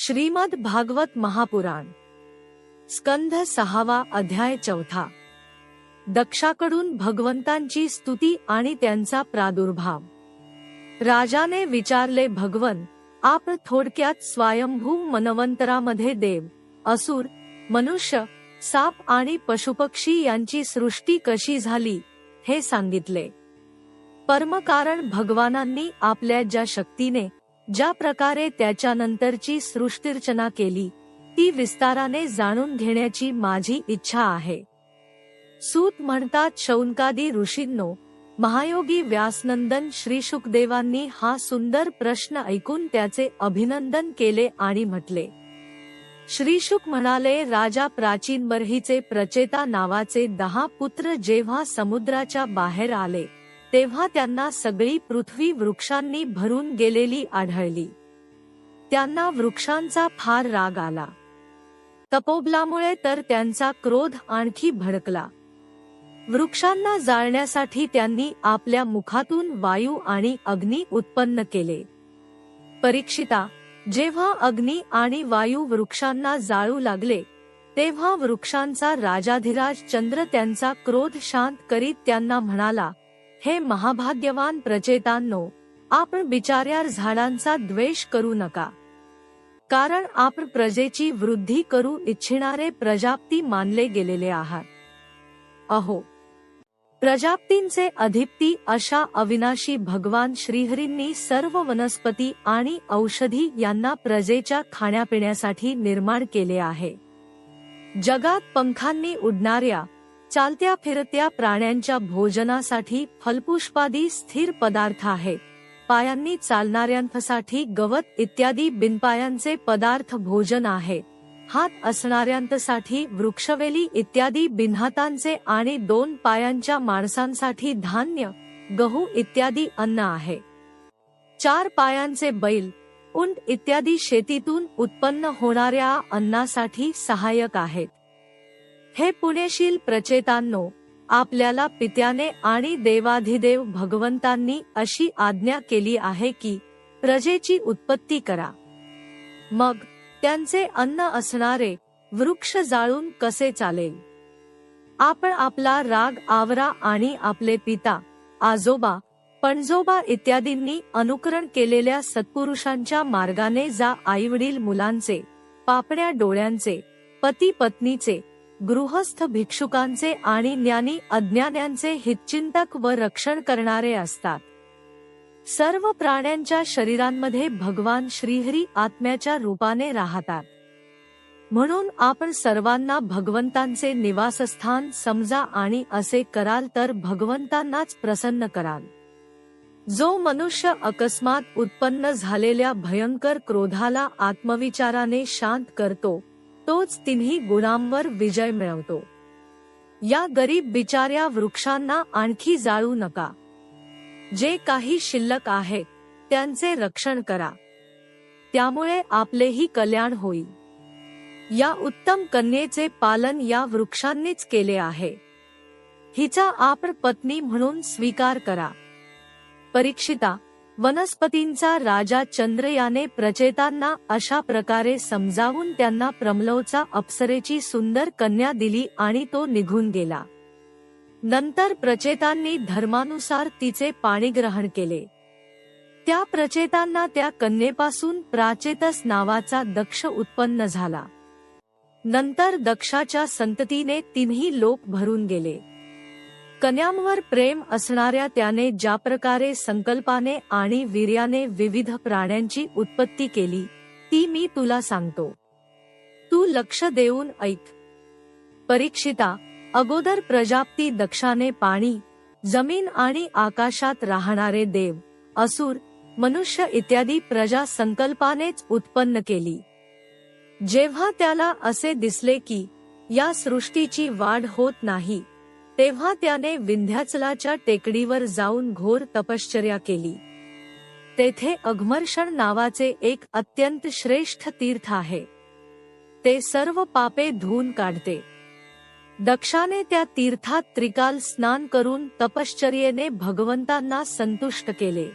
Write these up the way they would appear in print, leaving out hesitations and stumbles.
श्रीमद भागवत महापुराण स्कंध 6 अध्याय 4. दक्षाकडून भगवंतांची स्तुती आणि त्यांचा प्रादुर्भाव. राजाने विचारले, भगवन, आप थोडक्यात स्वयंभू मनवंतरामध्ये देव, असुर, मनुष्य, साप आणि पशुपक्षी यांची सृष्टी कशी झाली हे सांगितले. परमकारण भगवानांनी आपल्या ज्या शक्तीने ज्या प्रकारे त्याच्यानंतरची सृष्टिरचना केली ती विस्ताराने जाणून घेण्याची माझी इच्छा आहे. सूत म्हणतात, शौनकादी ऋषींनो, महायोगी व्यासनंदन श्री शुकदेवांनी हा सुंदर प्रश्न ऐकून त्याचे अभिनंदन केले आणि म्हटले. श्री शुक म्हणाले, राजा प्राचीन बर्हीचे प्रचेता नावाचे 10 पुत्र जेव्हा समुद्राच्या बाहेर आले तेव्हा त्यांना सगळी पृथ्वी वृक्षांनी भरून गेलेली आढळली. त्यांना वृक्षांचा फार राग आला. तपोबलामुळे तर त्यांचा क्रोध आणखी भडकला. वृक्षांना जाळण्यासाठी त्यांनी आपल्या मुखातून वायू आणि अग्नी उत्पन्न केले. परीक्षिता, जेव्हा अग्नी आणि वायू वृक्षांना जाळू लागले तेव्हा वृक्षांचा राजाधिराज चंद्र त्यांचा क्रोध शांत करीत त्यांना म्हणाला, हे महाभाग्यवान प्रचेतांनो, आपण बिचाऱ्या झाडांचा द्वेष करू नका, कारण आपण प्रजेची वृद्धी करू इच्छिणारे प्रजापती मानले गेलेले आहात. अहो, प्रजापतींचे अधिपती अशा अविनाशी भगवान श्रीहरींनी सर्व वनस्पती आणि औषधी यांना प्रजेच्या खाण्यापिण्यासाठी निर्माण केले आहे. जगात पंखांनी उडणाऱ्या चालत्या फिरत्या प्राण्यांच्या भोजनासाठी फलपुष्पादी स्थिर पदार्थ आहेत. पायांनी चालणाऱ्यांसाठी गवत इत्यादी बिनपायांचे पदार्थ भोजन आहे. हात असणाऱ्यांसाठी वृक्षवेली इत्यादी बिनहातांचे आणि 2 पायांच्या माणसांसाठी धान्य, गहू इत्यादी अन्न आहे. 4 पायांचे बैल, उंट इत्यादी शेतीतून उत्पन्न होणाऱ्या अन्नासाठी सहाय्यक आहेत. हे पुण्यशील प्रचेतांनो, आपल्याला पित्याने आणि देवाधिदेव भगवंतांनी अशी आज्ञा केली आहे की प्रजेची उत्पत्ती करा. मग त्यांचे अन्न असणारे वृक्ष जाळून कसे चालेल? आपण आपला राग आवरा आणि आपले पिता, आजोबा, पणजोबा इत्यादींनी अनुकरण केलेल्या सत्पुरुषांच्या मार्गाने जा. आईवडील मुलांचे, पापण्या डोळ्यांचे, पती पत्नीचे, गृहस्थ भिक्षुकांचे आणि ज्ञानी अज्ञान्यांचे हितचिंतक व रक्षण करणारे असतात. सर्व प्राण्यांच्या शरीरांमध्ये भगवान श्रीहरी आत्म्याच्या रूपाने राहतात. म्हणून आपण सर्वांना भगवंतांचे निवासस्थान समजा आणि असे कराल तर भगवंतांनाच प्रसन्न कराल. जो मनुष्य अकस्मात उत्पन्न झालेल्या भयंकर क्रोधाला आत्मविचाराने शांत करतो तोच तिन्ही गुणांवर विजय मिळवतो. या गरीब बिचाऱ्या वृक्षांना आणखी जाळू नका. जे काही शिल्लक आहेत त्यांचे रक्षण करा, त्यामुळे आपलेही कल्याण होईल. या उत्तम कन्येचे पालन या वृक्षांनीच केले आहे. हिचा आपण पत्नी म्हणून स्वीकार करा. परीक्षिता, वनस्पतींचा राजा चंद्र याने प्रचेतांना अशा प्रकारे समजावून त्यांना प्रमलोचा अप्सरेची सुंदर कन्या दिली आणि तो निघून गेला. नंतर प्रचेतांनी धर्मानुसार तिचे पाणी ग्रहण केले. त्या प्रचेतांना त्या कन्येपासून प्राचेतस नावाचा दक्ष उत्पन्न झाला. नंतर दक्षाच्या संततीने तिन्ही लोक भरून गेले. कन्यांवर प्रेम असणाऱ्या त्याने ज्या प्रकारे संकल्पाने आणि वीर्याने विविध प्राण्यांची उत्पत्ती केली ती मी तुला सांगतो. तू लक्ष देऊन ऐक. परीक्षिता, अगोदर प्रजापती दक्षाने पाणी, जमीन आणि आकाशात राहणारे देव, असुर, मनुष्य इत्यादी प्रजा संकल्पानेच उत्पन्न केली. जेव्हा त्याला असे दिसले की या सृष्टीची वाढ होत नाही तेव्हा त्याने विंध्याचलाच्या टेकडीवर जाऊन घोर तपश्चर्या केली. तेथे अघमर्षण नावाचे एक अत्यंत श्रेष्ठ तीर्थ आहे. ते सर्व पापे धुवून काढते. दक्षाने त्या तीर्थात त्रिकाल स्नान करून तपश्चर्येने भगवंतांना संतुष्ट केले.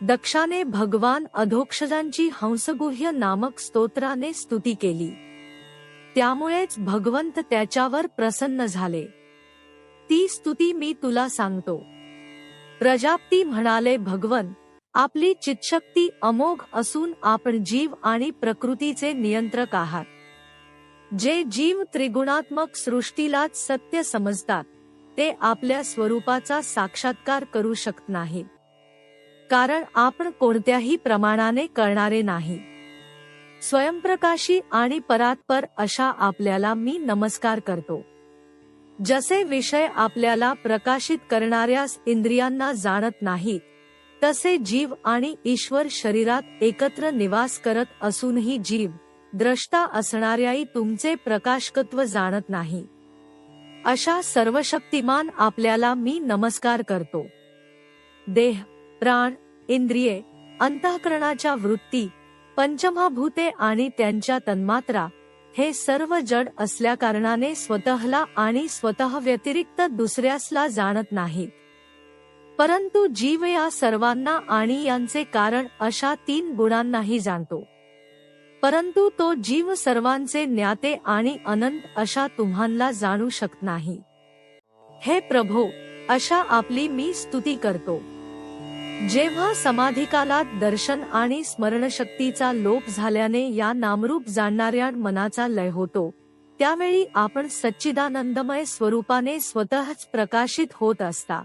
दक्षाने भगवान अधोक्षजांची हंसगुह्य नामक स्तोत्राने स्तुती केली. त्यामुळेच भगवंत त्याच्यावर प्रसन्न झाले. ती स्तुती मी तुला सांगतो. प्रजापती म्हणाले, भगवन, आपली चित्शक्ती अमोघ असून आपण जीव आणि प्रकृतीचे नियंत्रक आहात. जे जीव त्रिगुणात्मक सृष्टीलाच सत्य समजतात ते आपल्या स्वरूपाचा साक्षात्कार करू शकत नाहीत, कारण आपण कोणत्याही प्रमाणाने करणारे नाही. स्वयंप्रकाशी आणि परात्पर अशा आपल्याला मी नमस्कार करतो. जसे विषय आपल्याला प्रकाशित करणाऱ्या इंद्रियांना जाणत नाहीत, तसे जीव आणि ईश्वर शरीरात एकत्र निवास करत असूनही जीव द्रष्टा असणाऱ्याही तुमचे प्रकाशकत्व जाणत नाही. अशा सर्वशक्तिमान आपल्याला मी नमस्कार करतो. देह, प्राण, इंद्रिये, अंतःकरणाच्या वृत्ती, पंचमहाभूते आणि त्यांच्या तन्मात्रा हे सर्व जड असल्याकारणाने स्वतःला आणि स्वतः व्यतिरिक्त दुसऱ्यासला जाणत नाहीत. परंतु जीव या सर्वांना आणि यांचे कारण अशा 3 गुणांनाही जाणतो. परंतु तो जीव सर्वांचे ज्ञाते आणि अनंत अशा तुम्हाला जाणू शकत नाही. हे प्रभो, अशा आपली मी स्तुती करतो. जेव्हा समाधिकालात दर्शन आणि स्मरणशक्तीचा लोप झाल्याने या नामरूप जाणणाऱ्या मनाचा लय होतो, त्यावेळी आपण सच्चिदानंदमय स्वरूपाने स्वतःच प्रकाशित होत असता.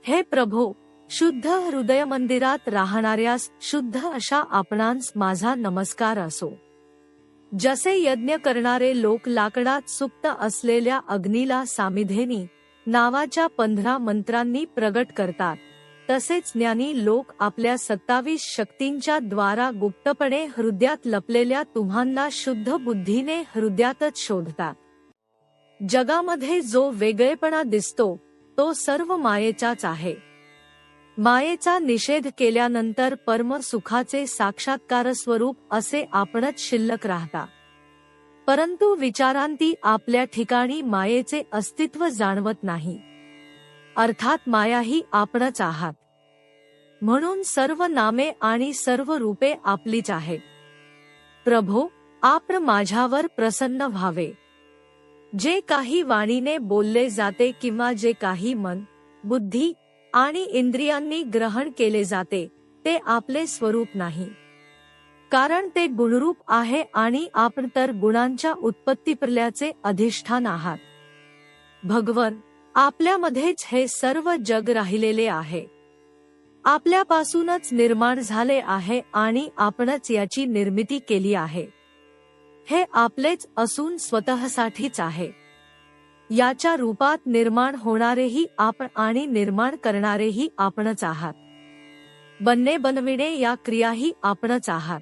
हे प्रभो, शुद्ध हृदय मंदिरात राहणाऱ्यास शुद्ध अशा आपणांस माझा नमस्कार असो. जसे यज्ञ करणारे लोक लाकडात सुप्त असलेल्या अग्नीला सामिधेनी नावाच्या 15 मंत्रांनी प्रगट करतात, तसेच ज्ञानी लोक आपल्या 27 शक्तींच्या द्वारा गुप्तपणे हृदयात लपलेल्या तुम्हाला शुद्ध बुद्धीने हृदयातच शोधतात. जगामध्ये जो वेगळेपणा दिसतो तो सर्व मायेचाच आहे. मायेचा निषेध केल्यानंतर परम सुखाचे साक्षात्कार स्वरूप असे आपणच शिल्लक राहता. परंतु विचारांती आपल्या ठिकाणी मायेचे अस्तित्व जाणवत नाही. अर्थात माया ही आपणच आहात. म्हणून सर्व नामे आणि सर्व रूपे आपलीच आहेत. प्रभो, आपण माझ्यावर प्रसन्न व्हावे. जे काही वाणीने बोलले जाते किंवा जे काही मन, बुद्धी आणि इंद्रियांनी ग्रहण केले जाते ते आपले स्वरूप नाही, कारण ते गुणरूप आहे आणि आपण तर गुणांच्या उत्पत्तीप्रलयाचे अधिष्ठान आहात. भगवन, आपल्यामध्येच हे सर्व जग राहिलेले आहे. आपल्यापासूनच निर्माण झाले आहे आणि आपणच याची निर्मिती केली आहे. हे आपलेच असून स्वतःसाठीच आहे. याच्या रूपात निर्माण होणारेही आपण आणि निर्माण करणारेही आपणच आहात. बनविणे या क्रियाही आपणच आहात.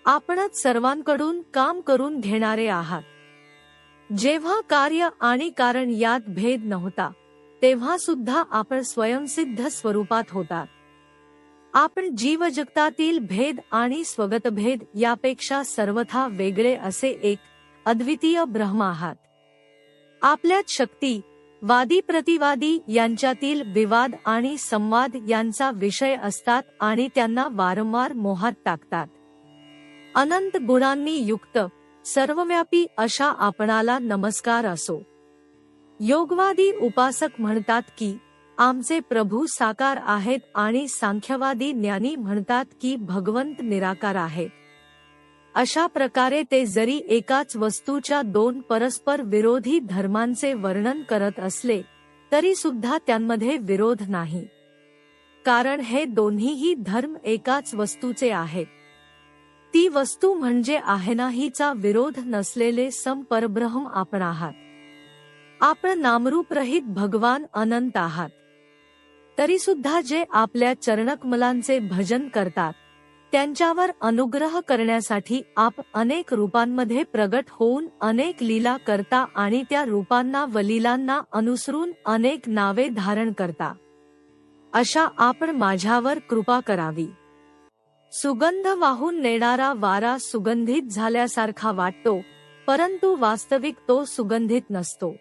आपणच सर्वांकडून काम करून घेणारे आहात. जेव्हा कार्य आणि कारण यात भेद नव्हता, तेव्हा सुद्धा आपण स्वयंसिद्ध स्वरूपात होतात. आपण जीवजगतातील भेद आणि स्वगत भेद यापेक्षा सर्वथा वेगळे असे एक अद्वितीय ब्रह्म आहात. आपल्यात शक्ती, वादी प्रतिवादी यांच्यातील विवाद आणि संवाद यांचा विषय असतात आणि त्यांना वारंवार मोहात टाकतात. अनंत गुणांनी युक्त सर्वव्यापी अशा आपणाला नमस्कार असो. योगवादी उपासक म्हणतात की आमचे प्रभू साकार आहेत आणि सांख्यवादी ज्ञानी म्हणतात की भगवंत निराकार आहेत. अशा प्रकारे ते जरी एकाच वस्तूच्या 2 परस्पर विरोधी धर्मांचे वर्णन करत असले तरी सुद्धा त्यांमध्ये विरोध नाही, कारण हे दोन्हीही धर्म एकाच वस्तूचे आहेत. ती वस्तू म्हणजे आहेनाहीचा विरोध नसलेले परब्रह्म आपण आहात. आपण नामरूपरहित भगवान अनंत आहात. तरी सुद्धा जे आपल्या चरणकमलांचे भजन करतात त्यांच्यावर अनुग्रह करण्यासाठी आप अनेक रूपांमध्ये प्रगट होऊन अनेक लीला करता आणि त्या रूपांना व लीलांना अनुसरून अनेक नावे धारण करता. अशा आपण माझ्यावर कृपा करावी. सुगंध वाहून नेणारा वारा सुगंधित झाल्यासारखा वाटतो, परंतु वास्तविक तो सुगंधित नसतो.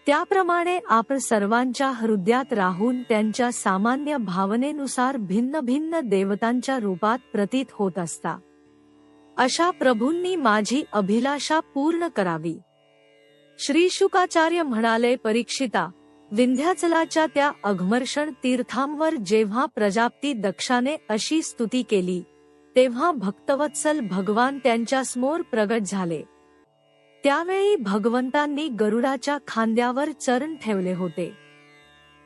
त्याप्रमाणे आपण सर्वांच्या हृदयात राहून त्यांच्या सामान्य भावनेनुसार भिन्न भिन्न देवतांच्या रूपात प्रतीत होत असता. अशा प्रभूंनी माझी अभिलाषा पूर्ण करावी. श्री शुकाचार्य म्हणाले, परीक्षिता, विंध्याचलाच्या त्या अघमर्षण तीर्थांवर जेव्हा प्रजापती दक्षाने अशी स्तुती केली, तेव्हा भक्तवत्सल भगवान त्यांच्यासमोर प्रगट झाले. त्यावेळी भगवंतांनी गरुडाच्या खांद्यावर चरण ठेवले होते.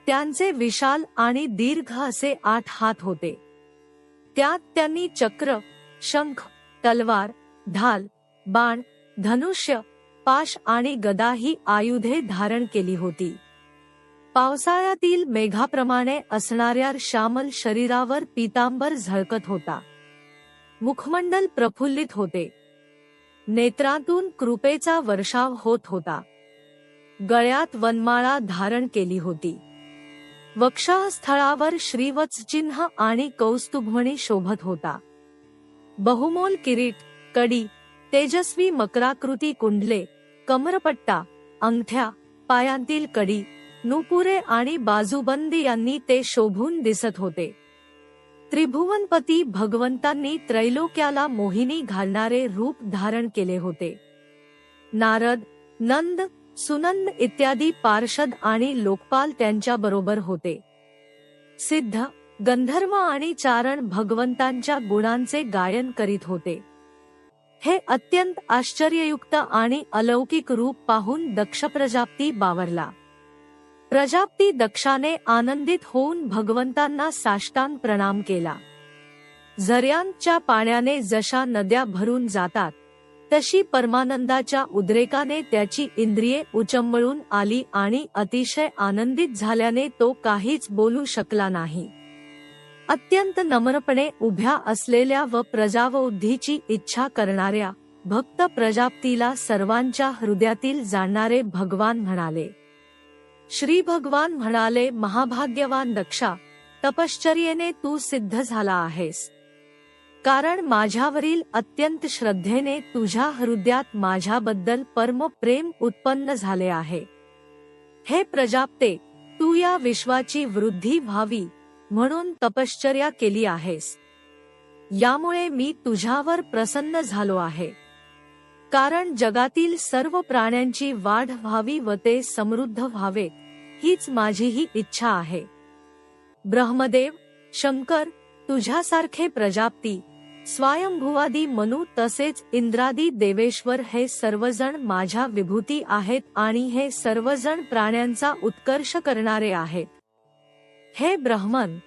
त्यांचे विशाल आणि दीर्घ असे 8 हात होते. त्यात त्यांनी चक्र, शंख, तलवार, ढाल, बाण, धनुष्य, पाश आणि गदा ही आयुधे धारण केली होती. पावसाळ्यातील मेघाप्रमाणे असणाऱ्या श्यामल शरीरावर पीतांबर झळकत होता. मुखमंडल प्रफुल्लित होते. नेत्रातून कृपेचा वर्षाव होत होता. गळ्यात वनमाळा धारण केली होती. वक्षस्थळावर श्रीवत्स चिन्ह आणि कौस्तुभमणी शोभत होता. बहुमोल किरीट, कडी, तेजस्वी मकराकृती कुंडले, कमरपट्टा, अंगठ्या, पायांतील कडी, नुपुरे आणि बाजूबंदी यांनी ते शोभून दिसत होते. त्रिभुवनपती भगवंतांनी त्रैलोक्याला मोहिनी घालणारे रूप धारण केले होते. नारद, नंद, सुनंद इत्यादी पार्षद आणि लोकपाल त्यांच्या बरोबर होते. सिद्ध, गंधर्व आणि चारण भगवंतांच्या गुणांचे गायन करीत होते. हे अत्यंत आश्चर्ययुक्त आणि अलौकिक रूप पाहून दक्ष प्रजापती बावरला. प्रजापती दक्षाने आनंदित होऊन भगवंतांना साष्टांग प्रणाम केला. झऱ्यांच्या पाण्याने जशा नद्या भरून जातात, तशी परमानंदाच्या उद्रेकाने त्याची इंद्रिये उचंबळून आली आणि अतिशय आनंदित झाल्याने तो काहीच बोलू शकला नाही. अत्यंत नम्रपणे उभ्या असलेल्या व प्रजावृद्धीची इच्छा करणाऱ्या भक्त प्रजापतीला सर्वांच्या हृदयातील जाणणारे भगवान म्हणाले. श्री भगवान म्हणाले, महाभाग्यवान दक्षा, तपश्चर्येने तू सिद्ध झाला आहेस. कारण माझ्यावरील अत्यंत श्रद्धेने तुझ्या हृदयात माझ्याबद्दल परम प्रेम उत्पन्न झाले आहे. हे प्रजापते, तू या विश्वाची वृद्धी व्हावी म्हणून तपश्चर्या केली आहेस. यामुळे मी तुझ्यावर प्रसन्न झालो आहे. कारण जगातील सर्व प्राण्यांची वाढ व्हावी व ते समृद्ध व्हावे, हीच माझीही इच्छा आहे. ब्रह्मदेव, शंकर, तुझ्यासारखे प्रजापती, स्वयंभुवादी मनु तसेच इंद्रादी देवेश्वर हे सर्वजण माझ्या विभूती आहेत आणि हे सर्वजण प्राण्यांचा उत्कर्ष करणारे आहेत. हे ब्रह्मन,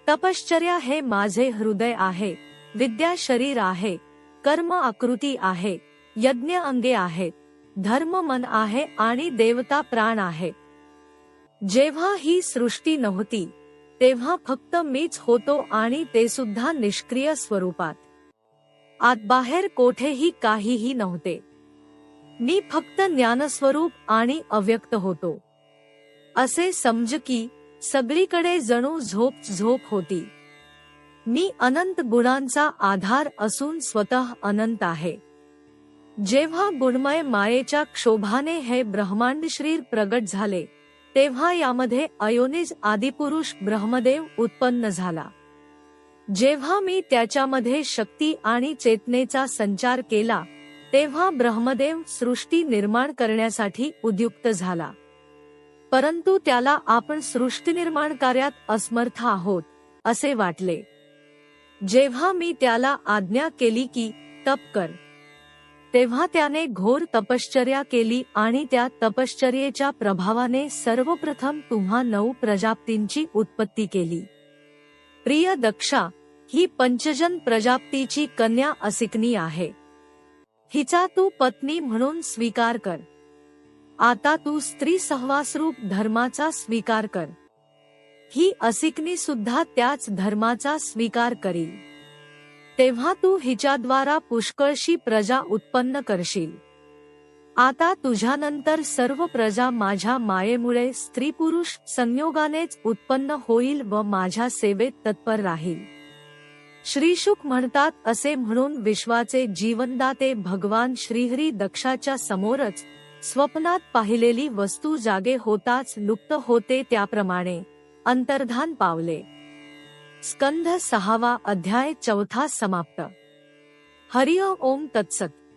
तपश्चर्या हे माझे हृदय आहे, विद्या शरीर आहे, कर्म आकृती आहे, यज्ञ अंगे आहेत, धर्म मन आहे आणि देवता प्राण आहे. जेव्हा ही सृष्टी नव्हती, तेव्हा फक्त मीच होतो आणि ते सुद्धा निष्क्रिय स्वरूपात. आत बाहेर कोठेही काहीही नव्हते. मी फक्त ज्ञानस्वरूप आणि अव्यक्त होतो. असे समज की सगळीकडे जणू झोप होती. मी अनंत गुणांचा आधार असून स्वतः अनंत आहे. जेव्हा गुणमय मायेच्या क्षोभाने हे ब्रह्मांड शरीर प्रगट झाले, तेव्हा यामध्ये अयोनिज आदिपुरुष ब्रह्मदेव उत्पन्न झाला. जेव्हा मी त्याच्यामध्ये शक्ती आणि चेतनेचा संचार केला, तेव्हा ब्रह्मदेव सृष्टी निर्माण करण्यासाठी उद्युक्त झाला. परंतु त्याला आपण सृष्टी निर्माण कार्यात असमर्थ आहोत असे वाटले. जेव्हा मी त्याला आज्ञा केली की तप कर, तेव्हा त्याने घोर तपश्चर्या केली आणि त्या तपश्चर्येच्या प्रभावाने सर्वप्रथम तुम्हा 9 प्रजापतींची उत्पत्ती केली. प्रिय दक्षा, ही पंचजन प्रजापतीची कन्या असिकनी आहे. हिचा तू पत्नी म्हणून स्वीकार कर. आता तू स्त्री सहवासरूप धर्माचा स्वीकार कर. ही असिकनी सुद्धा त्याच धर्माचा स्वीकार करील. तेव्हा तू हिच्याद्वारा पुष्कळशी प्रजा उत्पन्न करशील. आता तुझ्यानंतर सर्व प्रजा माझ्या मायेमुळे स्त्री पुरुष संयोगानेच उत्पन्न होईल व माझ्या सेवेत तत्पर राहील. श्री शुक म्हणतात, असे म्हणून विश्वाचे जीवनदाते भगवान श्रीहरी दक्षाच्या समोरच स्वप्नात पाहिलेली वस्तू जागे होताच लुप्त होते त्याप्रमाणे अंतर्धान पावले. स्कंध 6 अध्याय 4 समाप्त. हरि ओम तत्सत.